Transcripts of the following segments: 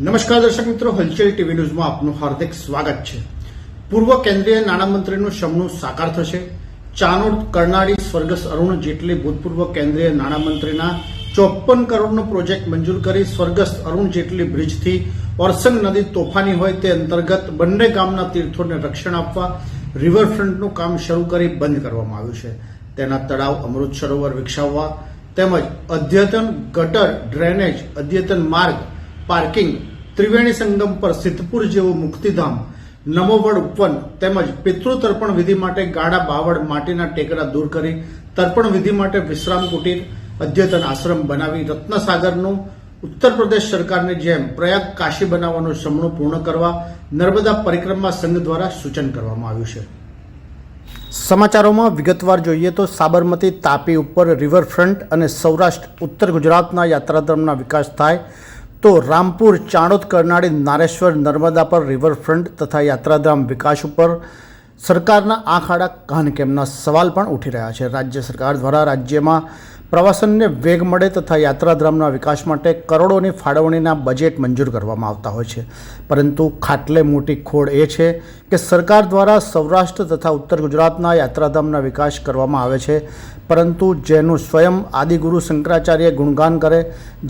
નમસ્કાર દર્શક મિત્રો, હલચલ ટીવી ન્યૂઝમાં આપનું હાર્દિક સ્વાગત છે। પૂર્વ કેન્દ્રીય નાણામંત્રીનું સપનું સાકાર થશે। ચાણોદ કરનાળી સ્વર્ગસ્થ અરુણ જેટલી ભૂતપૂર્વ કેન્દ્રીય નાણામંત્રીના 54 કરોડનો પ્રોજેક્ટ મંજૂર કરી સ્વર્ગસ્થ અરુણ જેટલી બ્રિજથી ઓરસંગ નદી તોફાની હોય તે અંતર્ગત બંને ગામના તીર્થોને રક્ષણ આપવા રિવરફ્રન્ટનું કામ શરૂ કરી બંધ કરવામાં આવ્યું છે। તેના તળાવ અમૃત સરોવર વિકસાવવા તેમજ અદ્યતન ગટર ડ્રેનેજ, અદ્યતન માર્ગ, પાર્કિંગ, ત્રિવેણી સંગમ પર સિદ્ધપુર જેવું મુક્તિધામ, નમોવડ ઉપવન તેમજ પિતૃ તર્પણ વિધિ માટે ગાડા બાવળ માટીના ટેકરા દૂર કરી તર્પણ વિધિ માટે વિશ્રામ કુટીર, અદ્યતન આશ્રમ બનાવી રત્નસાગરનું ઉત્તર પ્રદેશ સરકારની જેમ પ્રયાગ કાશી બનાવવાનું સપનું પૂર્ણ કરવા નર્મદા પરિક્રમા સંઘ દ્વારા સૂચન કરવામાં આવ્યું છે। સમાચારોમાં વિગતવાર જોઈએ તો સાબરમતી તાપી ઉપર રિવરફ્રન્ટ અને સૌરાષ્ટ્ર ઉત્તર ગુજરાતના યાત્રાધામના વિકાસ થાય તો રામપુર, ચાણોદ, કરનાળી, નારેશ્વર, નર્મદા પર રિવરફ્રન્ટ તથા યાત્રાધામ વિકાસ ઉપર સરકારના આંખ આડા કાન કેમના સવાલ પણ ઉઠી રહ્યા છે। રાજ્ય સરકાર દ્વારા રાજ્યમાં પ્રવાસનને વેગ મળે તથા યાત્રાધામના વિકાસ માટે કરોડોની ફાળવણીના બજેટ મંજૂર કરવામાં આવતા હોય છે, પરંતુ ખાટલે મોટી ખોડ એ છે કે સરકાર દ્વારા સૌરાષ્ટ્ર તથા ઉત્તર ગુજરાતના યાત્રાધામના વિકાસ કરવામાં આવે છે, પરંતુ જેનું સ્વયં આદિગુરુ શંકરાચાર્ય ગુણગાન કરે,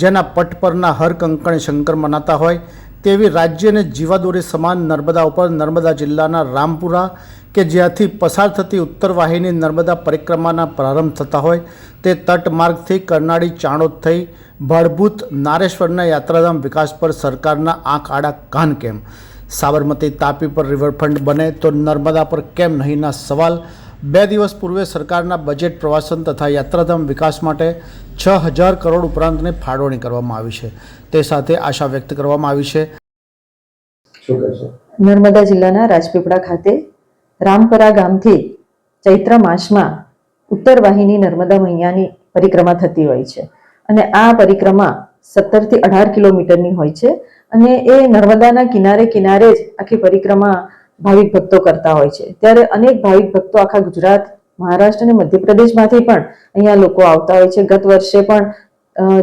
જેના પટ પરના હર કંકણ શંકર મનાતા હોય તેવી રાજ્યને જીવાદોરી સમાન નર્મદા ઉપર નર્મદા જિલ્લાના રામપુરા કે જ્યાંથી પસાર થતી ઉત્તર વાહિની નર્મદા પરિક્રમાના પ્રારંભ થતા હોય તે તટમાર્ગથી કરનાળી, ચાણોદ થઈ ભાડભૂત નારેશ્વરના યાત્રાધામ વિકાસ પર સરકારના આંખ આડા કાન કેમ? સાબરમતી તાપી પર રિવરફ્રન્ટ બને તો નર્મદા પર કેમ નહીંના સવાલ 2 દિવસ પૂર્વે સરકારના બજેટ પ્રવાસન તથા યાત્રાધામ વિકાસ માટે 6000 કરોડ ઉપરાંતની ફાળવણી કરવામાં આવી છે। તે સાથે આશા વ્યક્ત કરવામાં આવી છે। નર્મદા જિલ્લાના રાજપીપળા ખાતે રામપરા ગામથી ચૈત્ર માસમાં ઉત્તર વાહિની નર્મદા મૈયાની પરિક્રમા થતી હોય છે અને આ પરિક્રમા 17 થી 18 કિલોમીટરની હોય છે અને એ નર્મદાના કિનારે કિનારે જ આખી પરિક્રમા ભાવિક ભક્તો કરતા હોય છે। ત્યારે અનેક ભાવિક ભક્તો આખા ગુજરાત, મહારાષ્ટ્ર અને મધ્યપ્રદેશમાંથી પણ અહીંયા લોકો આવતા હોય છે। ગત વર્ષે પણ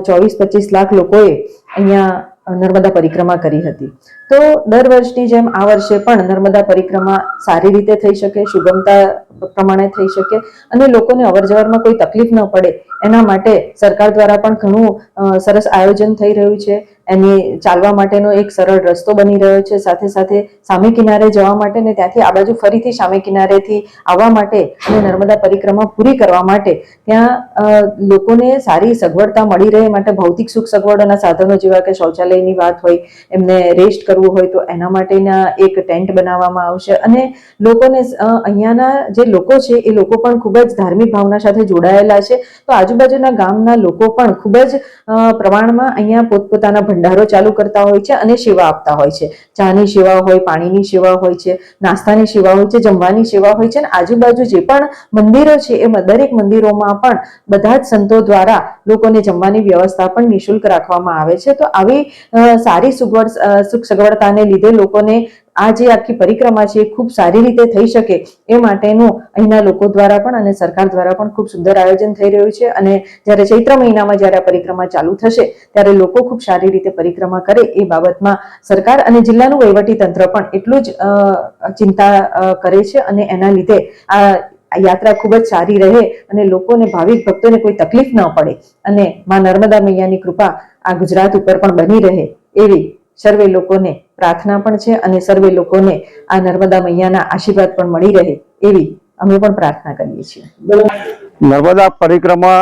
24-25 લાખ લોકોએ અહીંયા નર્મદા પરિક્રમા કરી હતી। તો દર વર્ષની જેમ આ વર્ષે પણ નર્મદા પરિક્રમા સારી રીતે થઈ શકે, સુગમતા પ્રમાણે થઈ શકે અને લોકોને અવરજવરમાં કોઈ તકલીફ ન પડે એના માટે સરકાર દ્વારા પણ ઘણું સરસ આયોજન થઈ રહ્યું છે। એની ચાલવા માટેનો એક સરળ રસ્તો બની રહ્યો છે, સાથે સાથે સામે કિનારે જવા માટે ને ત્યાંથી આ બાજુ ફરીથી સામે કિનારેથી આવવા માટે અને નર્મદા પરિક્રમા પૂરી કરવા માટે ત્યાં લોકોને સારી સગવડતા મળી રહે માટે ભૌતિક સુખ સગવડોના સાધનો જેવા કે શૌચાલયની વાત હોય, એમને રેસ્ટ કરવું હોય તો એના માટેના એક ટેન્ટ બનાવવામાં આવશે અને લોકોને અહીંયાના જે લોકો છે એ લોકો પણ ખૂબ જ ધાર્મિક ભાવના સાથે જોડાયેલા છે। તો આજુબાજુના ગામના લોકો પણ ખૂબ જ પ્રમાણમાં અહીંયા પોતપોતાના ભંડારો ચાલુ કરતા હોય છે અને સેવા આપતા હોય છે। ચાની સેવા હોય, પાણીની સેવા હોય છે, નાસ્તાની સેવા હોય છે, જમવાની સેવા હોય છે અને આજુબાજુ જે પણ મંદિરો છે એ દરેક મંદિરોમાં પણ બધા જ સંતો દ્વારા લોકોને જમવાની વ્યવસ્થા પણ નિઃશુલ્ક રાખવામાં આવે છે। તો આવી સારી સુખ સગવડતાને લીધે લોકોને આ જે આખી પરિક્રમા છે એ ખૂબ સારી રીતે થઈ શકે એ માટેનું અહીંના લોકો દ્વારા પણ અને સરકાર દ્વારા પણ ખૂબ સુંદર આયોજન થઈ રહ્યું છે અને જ્યારે ચૈત્ર મહિનામાં જ્યારે આ પરિક્રમા ચાલુ થશે ત્યારે લોકો ખૂબ સારી રીતે પરિક્રમા કરે એ બાબતમાં સરકાર અને જિલ્લાનું વહીવટી તંત્ર પણ એટલું જ ચિંતા કરે છે અને એના લીધે આ યાત્રા ખૂબ જ સારી રહે અને લોકોને, ભાવિક ભક્તોને કોઈ તકલીફ ન પડે અને માં નર્મદા મૈયાની કૃપા આ ગુજરાત ઉપર પણ બની રહે એવી સર્વે લોકોને પ્રાર્થના પણ છે અને સર્વે લોકોને આ નર્મદા મૈયાના આશીર્વાદ પણ મળી રહે એવી અમે પણ પ્રાર્થના કરીએ છીએ। નર્મદા પરિક્રમા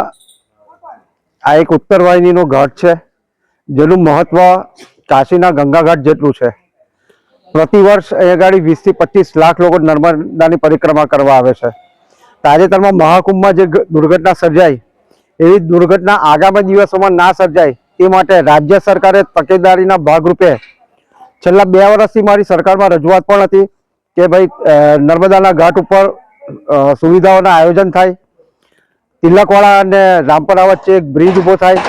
આ એક ઉત્તર વાહિનીનો ઘાટ છે જેનું મહત્વ કાશીના ગંગા ઘાટ જેટલું છે। પ્રતિવર્ષ અહીંયા આગળ 20 થી 25 લાખ લોકો નર્મદાની પરિક્રમા કરવા આવે છે। તાજેતરમાં મહાકુંભમાં જે દુર્ઘટના સર્જાઈ એવી દુર્ઘટના આગામી દિવસોમાં ના સર્જાય તે માટે રાજ્ય સરકારે તકેદારીના ભાગરૂપે છેલ્લા 2 વર્ષથી મારી સરકારમાં રજૂઆત પણ હતી કે ભાઈ નર્મદાના ઘાટ ઉપર સુવિધાઓના આયોજન થાય, તિલકવાડા અને રામપરા વચ્ચે એક બ્રિજ ઊભો થાય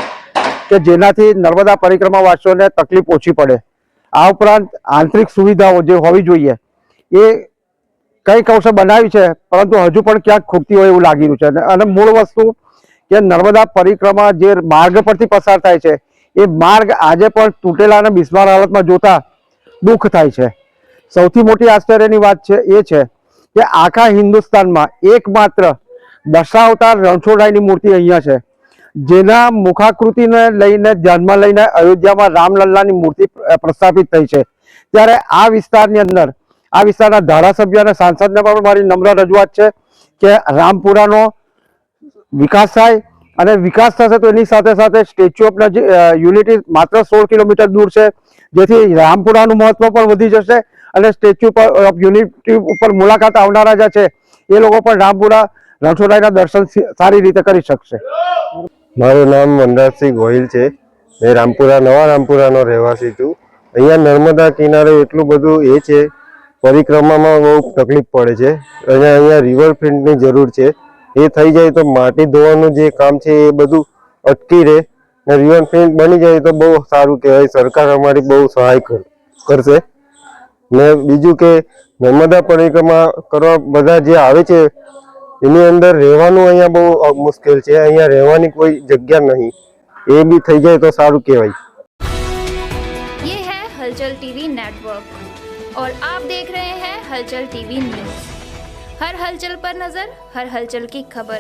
કે જેનાથી નર્મદા પરિક્રમાવાસીઓને તકલીફ ઓછી પડે। આ ઉપરાંત આંતરિક સુવિધાઓ જે હોવી જોઈએ એ કંઈક અંશે બનાવી છે પરંતુ હજુ પણ ક્યાંક ખૂટતી હોય એવું લાગી રહ્યું છે અને મૂળ વસ્તુ કે નર્મદા પરિક્રમા જે માર્ગ પરથી પસાર થાય છે એ માર્ગ આજે પણ તૂટેલા અને બિસ્માર હાલતમાં જોતા દુઃખ થાય છે. સૌથી મોટી આશ્ચર્યની વાત છે એ છે કે આખા હિન્દુસ્તાનમાં એકમાત્ર દશાવતાર રણછોડરાયની મૂર્તિ અહીંયા છે, જેના મુખાકૃતિને લઈને ધ્યાનમાં લઈને અયોધ્યામાં રામલલ્લાની મૂર્તિ પ્રસ્થાપિત થઈ છે. ત્યારે આ વિસ્તારની અંદર આ વિસ્તારના ધારાસભ્ય અને સાંસદને પણ મારી નમ્ર રજૂઆત છે કે રામપુરાનો વિકાસ થાય, અને વિકાસ થશે તો એની સાથે સાથે સ્ટેચ્યુ ઓફ યુનિટી માત્ર 16 કિલોમીટર દૂર છે, જેથી રામપુરાનું મહત્વ પણ વધી જશે અને સ્ટેચ્યુ ઓફ યુનિટી ઉપર મુલાકાત આવનારા જે છે એ લોકો પણ રામપુરા રણછોડરાયના દર્શન સારી રીતે કરી શકશે. મારું નામ વનરાજસિંહ ગોહિલ છે. મેં રામપુરા નવા રામપુરાનો રહેવાસી છું. અહીંયા નર્મદા કિનારે એટલું બધું એ છે, પરિક્રમામાં બહુ તકલીફ પડે છે અને અહીંયા રિવરફ્રન્ટની જરૂર છે. એ થઈ જાય તો માટી ધોવાનું જે કામ છે એ બધું અટકી રહે ને રિવરફ્રન્ટ બની જાય તો બહુ સારું કહેવાય. સરકાર અમારી બહુ સહાય કરશે. ને બીજું કે નર્મદા પરિક્રમા કરવા બધા જે આવે છે એની અંદર રહેવાનું અહીંયા બહુ મુશ્કેલ છે. અહીંયા રહેવાની કોઈ જગ્યા નહીં. એ બી થઈ જાય તો સારું કહેવાય. ये है हलचल टीवी नेटवर्क और आप देख रहे हैं हलचल टीवी न्यूज। हर हलचल पर नजर, हर हलचल की खबर।